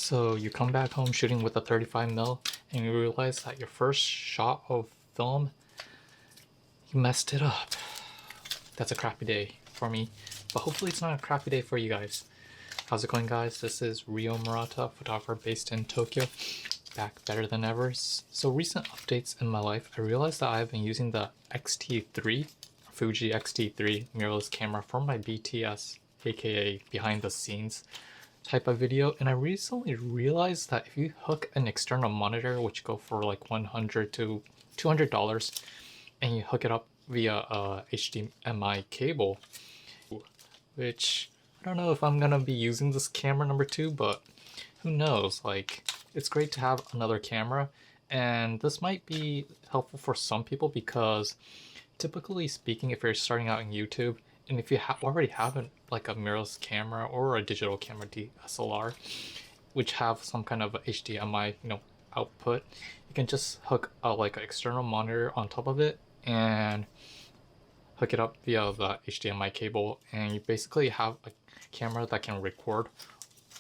So you come back home shooting with a 35mm and you realize that your first shot of film, you messed it up. That's a crappy day for me, but hopefully it's not a crappy day for you guys. How's it going, guys? This is Ryo Murata, photographer based in Tokyo, back better than ever. So recent updates in my life, I realized that I've been using the X-T3, Fuji X-T3 mirrorless camera for my BTS, aka behind the scenes type of video, and I recently realized that if you hook an external monitor, which go for like $100 to $200, and you hook it up via a HDMI cable, which I don't know if I'm gonna be using this camera number 2, but who knows, like, it's great to have another camera, and this might be helpful for some people because typically speaking, if you're starting out in YouTube, and if you already have like a mirrorless camera or a digital camera DSLR, which have some kind of HDMI, output, you can just hook like an external monitor on top of it and hook it up via the HDMI cable, and you basically have a camera that can record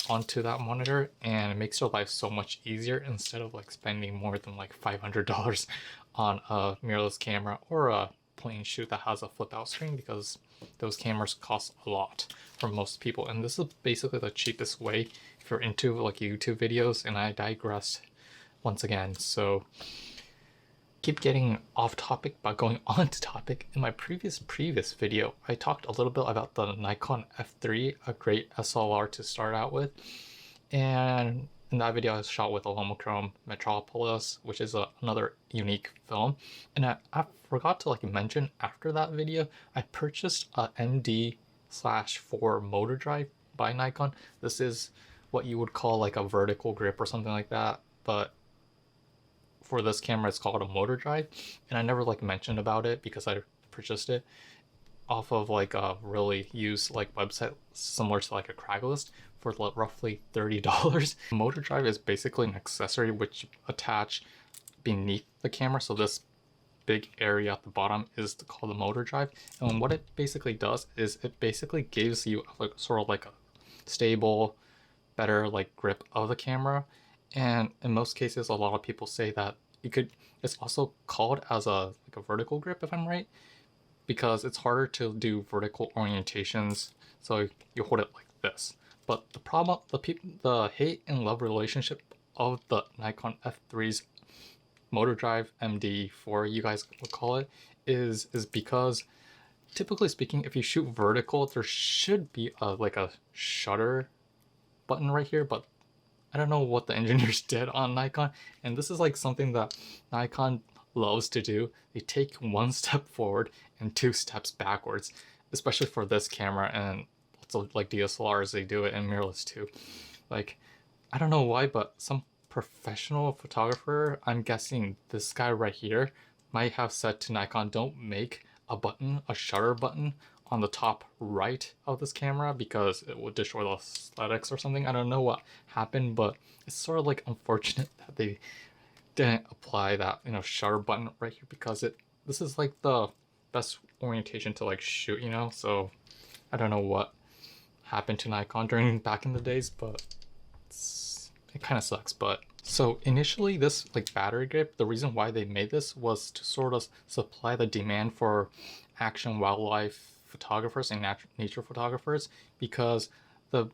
onto that monitor, and it makes your life so much easier instead of like spending more than like $500 on a mirrorless camera or a point and shoot that has a flip out screen, because those cameras cost a lot for most people, and this is basically the cheapest way if you're into like YouTube videos. And I digressed once again, so keep getting off topic but going on to topic. In my previous video, I talked a little bit about the Nikon F3, a great SLR to start out with, and in that video I shot with a Lomochrome Metropolis, which is another unique film. And I forgot to like mention, after that video I purchased a MD-4 Motordrive by Nikon. This is what you would call like a vertical grip or something like that, but for this camera it's called a Motordrive, and I never like mentioned about it because I purchased it off of like a really used like website similar to like a Craigslist for roughly $30. Motordrive is basically an accessory which you attach beneath the camera, so this big area at the bottom is called the Motordrive, and what it basically does is it basically gives you like sort of like a stable, better like grip of the camera. And in most cases, a lot of people say that it's also called as a vertical grip, if I'm right, because it's harder to do vertical orientations, so you hold it like this. But the problem, the hate and love relationship of the Nikon F3's Motordrive MD-4, you guys would call it, is because typically speaking, if you shoot vertical, there should be like a shutter button right here, but I don't know what the engineers did on Nikon, and this is like something that Nikon loves to do. They take one step forward and 2 steps backwards, especially for this camera, and lots of like DSLRs, they do it in mirrorless too. Like, I don't know why, but some professional photographer, I'm guessing this guy right here, might have said to Nikon, don't make a button, a shutter button, on the top right of this camera because it would destroy the aesthetics or something. I don't know what happened, but it's sort of like unfortunate that they didn't apply that shutter button right here, because this is like the best orientation to like shoot, so I don't know what happened to Nikon during back in the days, but it kind of sucks. But so initially this like battery grip, the reason why they made this was to sort of supply the demand for action wildlife photographers and nature photographers, because the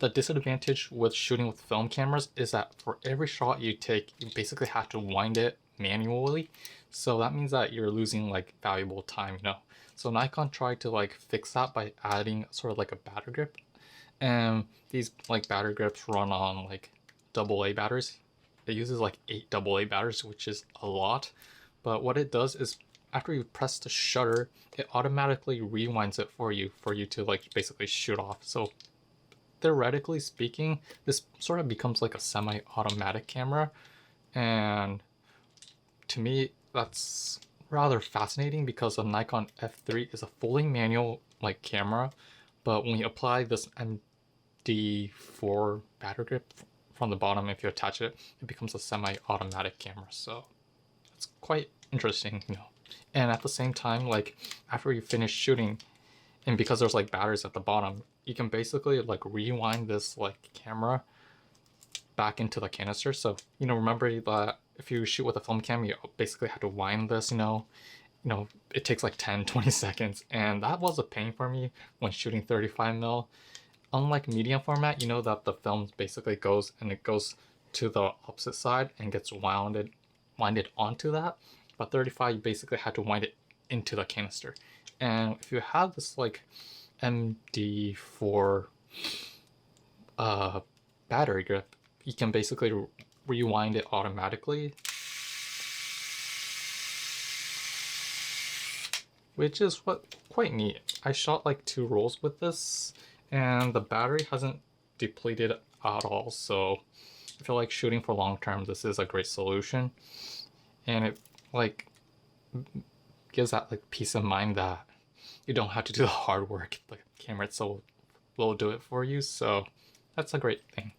disadvantage with shooting with film cameras is that for every shot you take, you basically have to wind it manually, so that means that you're losing like valuable time. So Nikon tried to like fix that by adding sort of like a battery grip, and these like battery grips run on like AA batteries. It uses like 8 AA batteries, which is a lot, but what it does is after you press the shutter, it automatically rewinds it for you to like basically shoot off. So theoretically speaking, this sort of becomes like a semi-automatic camera, and to me that's rather fascinating because the Nikon F3 is a fully manual like camera, but when you apply this MD-4 battery grip from the bottom, if you attach it, it becomes a semi-automatic camera. So it's quite interesting, And at the same time, like after you finish shooting, and because there's like batteries at the bottom, you can basically like rewind this like camera back into the canister. So, you know, remember that if you shoot with a film cam, you basically have to wind this, you know, it takes like 10-20 seconds, and that was a pain for me when shooting 35mm. Unlike medium format, you know that the film basically goes to the opposite side and gets winded onto that, but 35 you basically had to wind it into the canister. And if you have this like MD-4 battery grip, you can basically rewind it automatically, which is quite neat. I shot like 2 rolls with this, and the battery hasn't depleted at all, so I feel like shooting for long term, this is a great solution. And it like gives that like peace of mind that you don't have to do the hard work. The camera itself will do it for you, so that's a great thing.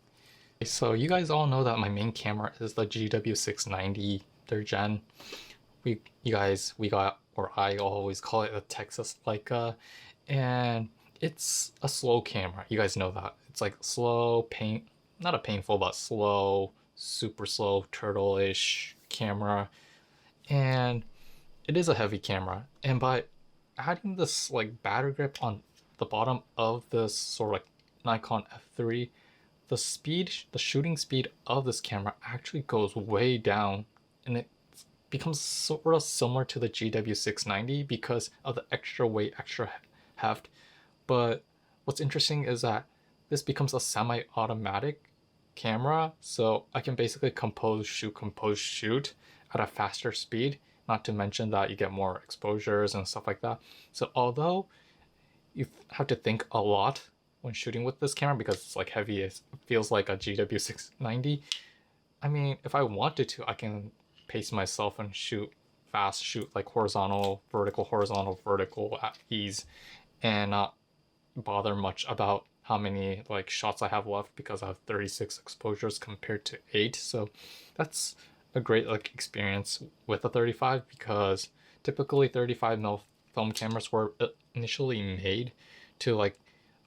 So you guys all know that my main camera is the GW690 3rd gen. We got, or I always call it a Texas Leica, and it's a slow camera. You guys know that. It's like slow, not a painful, but slow, super slow, turtle-ish camera. And it is a heavy camera. And by adding this like battery grip on the bottom of this sort of like Nikon F3, the shooting speed of this camera actually goes way down, and it becomes sort of similar to the GW690 because of the extra weight, extra heft. But what's interesting is that this becomes a semi-automatic camera, so I can basically compose shoot at a faster speed, not to mention that you get more exposures and stuff like that. So although you have to think a lot when shooting with this camera because it's like heavy, it feels like a GW690. I mean, if I wanted to, I can pace myself and shoot fast, shoot like horizontal, vertical at ease, and not bother much about how many like shots I have left because I have 36 exposures compared to 8. So that's a great like experience with a 35, because typically 35mm film cameras were initially made to like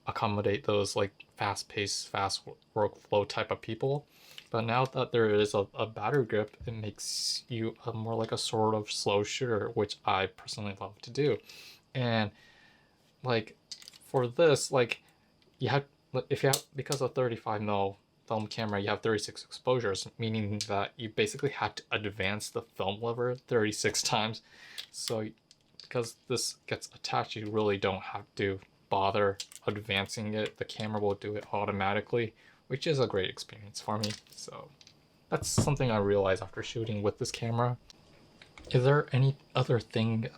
accommodate those like fast-paced, fast workflow type of people. But now that there is a battery grip, it makes you more like a sort of slow shooter, which I personally love to do. And like for this, like because of 35mm film camera, you have 36 exposures, meaning that you basically have to advance the film lever 36 times. So because this gets attached, you really don't have to bother advancing it. The camera will do it automatically, which is a great experience for me. So that's something I realized after shooting with this camera. Is there any other thing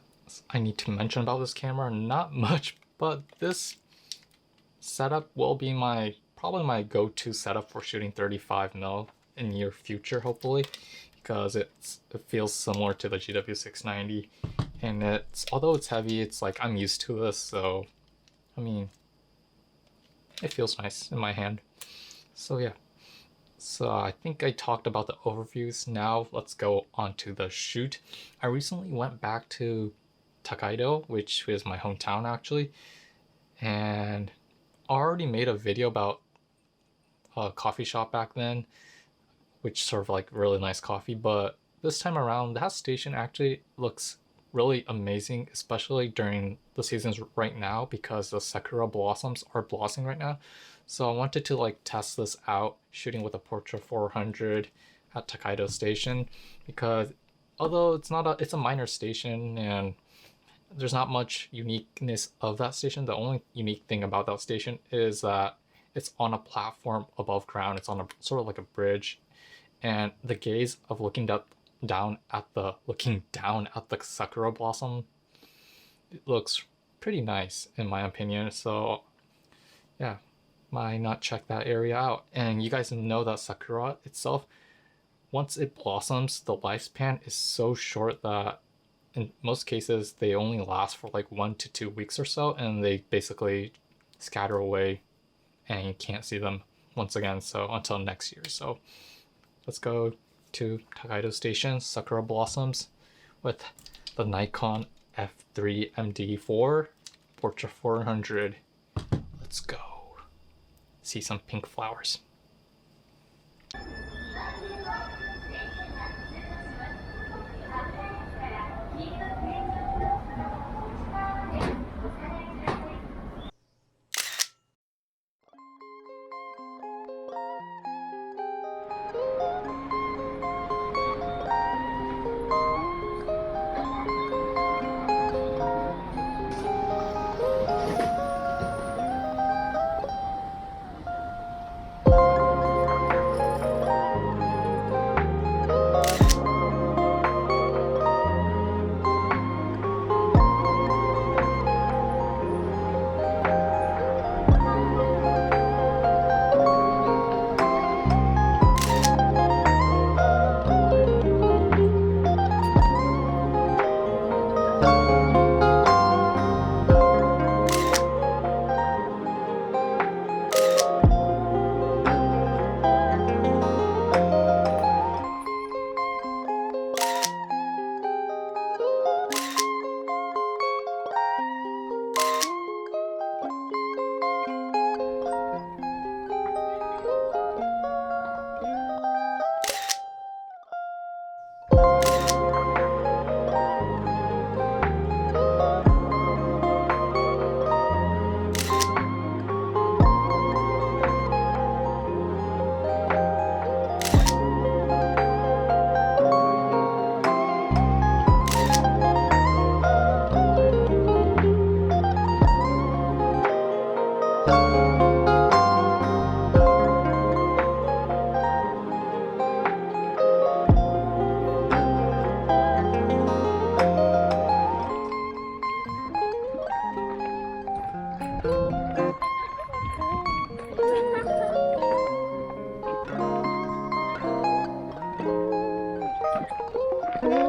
I need to mention about this camera? Not much, but this setup will be probably my go-to setup for shooting 35mm in near future, hopefully, because it feels similar to the GW690, and although it's heavy, it's like I'm used to this, so I mean, it feels nice in my hand. So yeah, so I think I talked about the overviews. Now let's go on to the shoot. I recently went back to Takaido, which is my hometown actually, and I already made a video about a coffee shop back then, which served like really nice coffee, but this time around that station actually looks really amazing, especially during the seasons right now because the Sakura blossoms are blossoming right now. So I wanted to like test this out shooting with a Portra 400 at Takaido Station, because although it's a minor station and there's not much uniqueness of that station, the only unique thing about that station is that it's on a platform above ground. It's on a sort of like a bridge, and the gaze of looking down at the Sakura blossom, it looks pretty nice in my opinion. So yeah, why not check that area out? And you guys know that Sakura itself, once it blossoms, the lifespan is so short that in most cases they only last for like 1 to 2 weeks or so, and they basically scatter away and you can't see them once again, so until next year. So let's go to Takaido Station, Sakura blossoms, with the Nikon F3 MD-4 Portra 400. Let's go see some pink flowers. Bye.